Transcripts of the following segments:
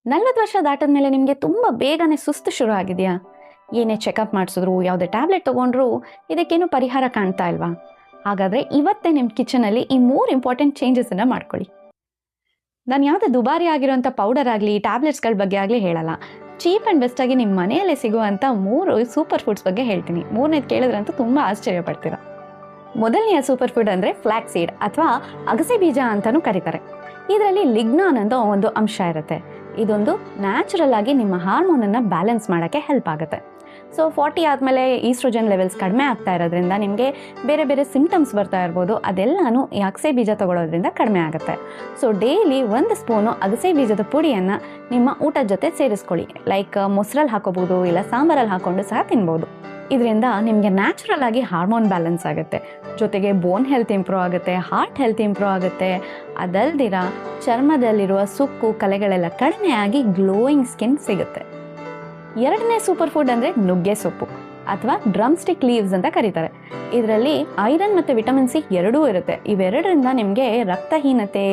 40 ವರ್ಷ ದಾಟದ ಮೇಲೆ ನಿಮಗೆ ತುಂಬ ಬೇಗನೆ ಸುಸ್ತು ಶುರು ಆಗಿದೆಯಾ? ಏನೇ ಚೆಕಪ್ ಮಾಡಿಸಿದ್ರು, ಯಾವುದೇ ಟ್ಯಾಬ್ಲೆಟ್ ತೊಗೊಂಡ್ರು ಇದಕ್ಕೇನು ಪರಿಹಾರ ಕಾಣ್ತಾ ಇಲ್ವಾ? ಹಾಗಾದರೆ ಇವತ್ತೇ ನಿಮ್ಮ ಕಿಚನಲ್ಲಿ ಈ 3 ಇಂಪಾರ್ಟೆಂಟ್ ಚೇಂಜಸನ್ನು ಮಾಡ್ಕೊಳ್ಳಿ. ನಾನು ಯಾವುದೇ ದುಬಾರಿ ಆಗಿರೋಂಥ ಪೌಡರ್ ಆಗಲಿ ಟ್ಯಾಬ್ಲೆಟ್ಸ್ಗಳ ಬಗ್ಗೆ ಆಗಲಿ ಹೇಳಲ್ಲ. ಚೀಪ್ ಆ್ಯಂಡ್ ಬೆಸ್ಟಾಗಿ ನಿಮ್ಮ ಮನೆಯಲ್ಲೇ ಸಿಗುವಂಥ 3 ಸೂಪರ್ ಫುಡ್ಸ್ ಬಗ್ಗೆ ಹೇಳ್ತೀನಿ. 3ನೇದು ಕೇಳಿದ್ರಂತೂ ತುಂಬ ಆಶ್ಚರ್ಯ ಪಡ್ತೀರಾ. ಮೊದಲನೆಯ ಸೂಪರ್ ಫುಡ್ ಅಂದರೆ ಫ್ಲ್ಯಾಕ್ಸ್ ಸೀಡ್ ಅಥವಾ ಅಗಸೆ ಬೀಜ ಅಂತಲೂ ಕರೀತಾರೆ. ಇದರಲ್ಲಿ ಲಿಗ್ನಾನ್ ಅಂತ ಒಂದು ಅಂಶ ಇರುತ್ತೆ. ಇದೊಂದು ನ್ಯಾಚುರಲ್ ಆಗಿ ನಿಮ್ಮ ಹಾರ್ಮೋನನ್ನು ಬ್ಯಾಲೆನ್ಸ್ ಮಾಡೋಕ್ಕೆ ಹೆಲ್ಪ್ ಆಗುತ್ತೆ. ಸೊ 40 ಆದಮೇಲೆ ಈಸ್ಟ್ರೋಜನ್ ಲೆವೆಲ್ಸ್ ಕಡಿಮೆ ಆಗ್ತಾ ಇರೋದ್ರಿಂದ ನಿಮಗೆ ಬೇರೆ ಬೇರೆ ಸಿಂಪ್ಟಮ್ಸ್ ಬರ್ತಾ ಇರ್ಬೋದು. ಅದೆಲ್ಲನೂ ಈ ಅಗಸೆ ಬೀಜ ತೊಗೊಳೋದ್ರಿಂದ ಕಡಿಮೆ ಆಗುತ್ತೆ. ಸೊ ಡೈಲಿ 1 ಸ್ಪೂನು ಅಗಸೆ ಬೀಜದ ಪುಡಿಯನ್ನು ನಿಮ್ಮ ಊಟದ ಜೊತೆ ಸೇರಿಸ್ಕೊಳ್ಳಿ. ಲೈಕ್ ಮೊಸರಲ್ಲಿ ಹಾಕೋಬೋದು, ಇಲ್ಲ ಸಾಂಬಾರಲ್ಲಿ ಹಾಕ್ಕೊಂಡು ಸಹ ತಿನ್ಬೋದು. ಇದರಿಂದ ನಿಮಗೆ ನ್ಯಾಚುರಲ್ ಆಗಿ ಹಾರ್ಮೋನ್ ಬ್ಯಾಲೆನ್ಸ್ ಆಗುತ್ತೆ, ಜೊತೆಗೆ ಬೋನ್ ಹೆಲ್ತ್ ಇಂಪ್ರೂವ್ ಆಗುತ್ತೆ, ಹಾರ್ಟ್ ಹೆಲ್ತ್ ಇಂಪ್ರೂವ್ ಆಗುತ್ತೆ. ಅದಲ್ದಿರ ಚರ್ಮದಲ್ಲಿರುವ ಸುಕ್ಕು ಕಲೆಗಳೆಲ್ಲ ಕಡಿಮೆ ಆಗಿ ಗ್ಲೋಯಿಂಗ್ ಸ್ಕಿನ್ ಸಿಗುತ್ತೆ. 2ನೇ ಸೂಪರ್ ಫುಡ್ ಅಂದರೆ ನುಗ್ಗೆ ಸೊಪ್ಪು ಅಥವಾ ಡ್ರಮ್ ಸ್ಟಿಕ್ ಲೀವ್ಸ್ ಅಂತ ಕರೀತಾರೆ. ಇದರಲ್ಲಿ ಐರನ್ ಮತ್ತು ವಿಟಮಿನ್ ಸಿ ಎರಡೂ ಇರುತ್ತೆ. ಇವೆರಡರಿಂದ ನಿಮಗೆ ರಕ್ತಹೀನತೆ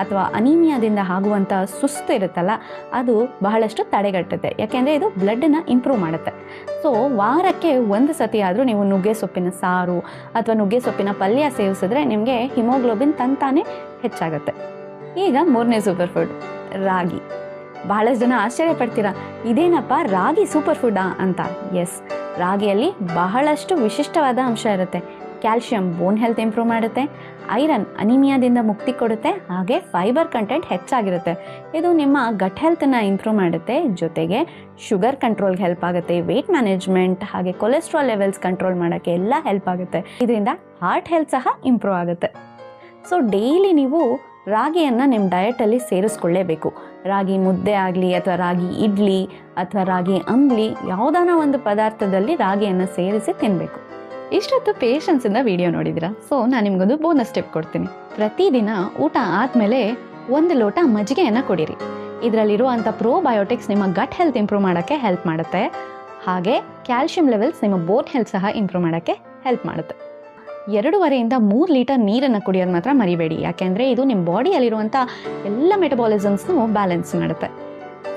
ಅಥವಾ ಅನೀಮಿಯಾದಿಂದ ಆಗುವಂಥ ಸುಸ್ತು ಇರುತ್ತಲ್ಲ, ಅದು ಬಹಳಷ್ಟು ತಡೆಗಟ್ಟುತ್ತೆ. ಯಾಕೆಂದರೆ ಇದು ಬ್ಲಡ್ಡನ್ನು ಇಂಪ್ರೂವ್ ಮಾಡುತ್ತೆ. ಸೊ ವಾರಕ್ಕೆ 1 ಸತಿ ಆದರೂ ನೀವು ನುಗ್ಗೆ ಸೊಪ್ಪಿನ ಸಾರು ಅಥವಾ ನುಗ್ಗೆ ಸೊಪ್ಪಿನ ಪಲ್ಯ ಸೇವಿಸಿದ್ರೆ ನಿಮಗೆ ಹಿಮೋಗ್ಲೋಬಿನ್ ತಂತಾನೇ ಹೆಚ್ಚಾಗುತ್ತೆ. ಈಗ 3ನೇ ಸೂಪರ್ ಫುಡ್ ರಾಗಿ. ಬಹಳಷ್ಟು ಜನ ಆಶ್ಚರ್ಯ ಪಡ್ತೀರಾ, ಇದೇನಪ್ಪ ರಾಗಿ ಸೂಪರ್ ಫುಡ್ಡಾ ಅಂತ. ಎಸ್, ರಾಗಿಯಲ್ಲಿ ಬಹಳಷ್ಟು ವಿಶಿಷ್ಟವಾದ ಅಂಶ ಇರುತ್ತೆ. ಕ್ಯಾಲ್ಶಿಯಂ ಬೋನ್ ಹೆಲ್ತ್ ಇಂಪ್ರೂವ್ ಮಾಡುತ್ತೆ, ಐರನ್ ಅನಿಮಿಯಾದಿಂದ ಮುಕ್ತಿ ಕೊಡುತ್ತೆ, ಹಾಗೆ ಫೈಬರ್ ಕಂಟೆಂಟ್ ಹೆಚ್ಚಾಗಿರುತ್ತೆ. ಇದು ನಿಮ್ಮ ಗಟ್ ಹೆಲ್ತನ್ನು ಇಂಪ್ರೂವ್ ಮಾಡುತ್ತೆ, ಜೊತೆಗೆ ಶುಗರ್ ಕಂಟ್ರೋಲ್ಗೆ ಹೆಲ್ಪ್ ಆಗುತ್ತೆ, ವೆಯ್ಟ್ ಮ್ಯಾನೇಜ್ಮೆಂಟ್ ಹಾಗೆ ಕೊಲೆಸ್ಟ್ರಾಲ್ ಲೆವೆಲ್ಸ್ ಕಂಟ್ರೋಲ್ ಮಾಡೋಕ್ಕೆ ಎಲ್ಲ ಹೆಲ್ಪ್ ಆಗುತ್ತೆ. ಇದರಿಂದ ಹಾರ್ಟ್ ಹೆಲ್ತ್ ಸಹ ಇಂಪ್ರೂವ್ ಆಗುತ್ತೆ. ಸೊ ಡೈಲಿ ನೀವು ರಾಗಿಯನ್ನು ನಿಮ್ಮ ಡಯಟಲ್ಲಿ ಸೇರಿಸ್ಕೊಳ್ಳೇಬೇಕು. ರಾಗಿ ಮುದ್ದೆ ಆಗಲಿ ಅಥವಾ ರಾಗಿ ಇಡ್ಲಿ ಅಥವಾ ರಾಗಿ ಅಂಬ್ಲಿ, ಯಾವುದಾನ ಒಂದು ಪದಾರ್ಥದಲ್ಲಿ ರಾಗಿಯನ್ನು ಸೇರಿಸಿ ತಿನ್ನಬೇಕು. ಇಷ್ಟೊತ್ತು ಪೇಷನ್ಸಿಂದ ವಿಡಿಯೋ ನೋಡಿದ್ದೀರಾ. ಸೊ ನಾನು ನಿಮಗೊಂದು ಬೋನಸ್ ಟಿಪ್ ಕೊಡ್ತೀನಿ. ಪ್ರತಿದಿನ ಊಟ ಆದಮೇಲೆ 1 ಲೋಟ ಮಜ್ಜಿಗೆಯನ್ನು ಕುಡೀರಿ. ಇದರಲ್ಲಿರುವಂಥ ಪ್ರೋಬಯೋಟಿಕ್ಸ್ ನಿಮ್ಮ ಗಟ್ ಹೆಲ್ತ್ ಇಂಪ್ರೂವ್ ಮಾಡೋಕ್ಕೆ ಹೆಲ್ಪ್ ಮಾಡುತ್ತೆ, ಹಾಗೆ ಕ್ಯಾಲ್ಶಿಯಂ ಲೆವೆಲ್ಸ್ ನಿಮ್ಮ ಬೋನ್ ಹೆಲ್ತ್ ಸಹ ಇಂಪ್ರೂವ್ ಮಾಡೋಕ್ಕೆ ಹೆಲ್ಪ್ ಮಾಡುತ್ತೆ. 2.5 3 ಲೀಟರ್ ನೀರನ್ನು ಕುಡಿಯೋದು ಮಾತ್ರ ಮರಿಬೇಡಿ, ಯಾಕೆಂದರೆ ಇದು ನಿಮ್ಮ ಬಾಡಿಯಲ್ಲಿರುವಂಥ ಎಲ್ಲ ಮೆಟಬಾಲಿಸಮ್ಸ್ನು ಬ್ಯಾಲೆನ್ಸ್ ಮಾಡುತ್ತೆ.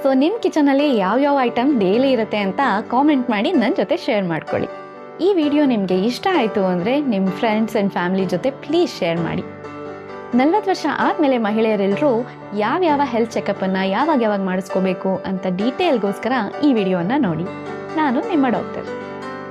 ಸೊ ನಿಮ್ಮ ಕಿಚನಲ್ಲಿ ಯಾವ್ಯಾವ ಐಟಮ್ ಡೈಲಿ ಇರುತ್ತೆ ಅಂತ ಕಾಮೆಂಟ್ ಮಾಡಿ ನನ್ನ ಜೊತೆ ಶೇರ್ ಮಾಡ್ಕೊಳ್ಳಿ. ಈ ವಿಡಿಯೋ ನಿಮಗೆ ಇಷ್ಟ ಆಯಿತು ಅಂದರೆ ನಿಮ್ಮ ಫ್ರೆಂಡ್ಸ್ ಆ್ಯಂಡ್ ಫ್ಯಾಮಿಲಿ ಜೊತೆ ಪ್ಲೀಸ್ ಶೇರ್ ಮಾಡಿ. 40 ವರ್ಷ ಆದಮೇಲೆ ಮಹಿಳೆಯರೆಲ್ಲರೂ ಯಾವ್ಯಾವ ಹೆಲ್ತ್ ಚೆಕಪ್ಪನ್ನು ಯಾವಾಗ ಮಾಡಿಸ್ಕೋಬೇಕು ಅಂತ ಡೀಟೇಲ್ಗೋಸ್ಕರ ಈ ವಿಡಿಯೋವನ್ನು ನೋಡಿ. ನಾನು ನಿಮ್ಮ ಡಾಕ್ಟರ್.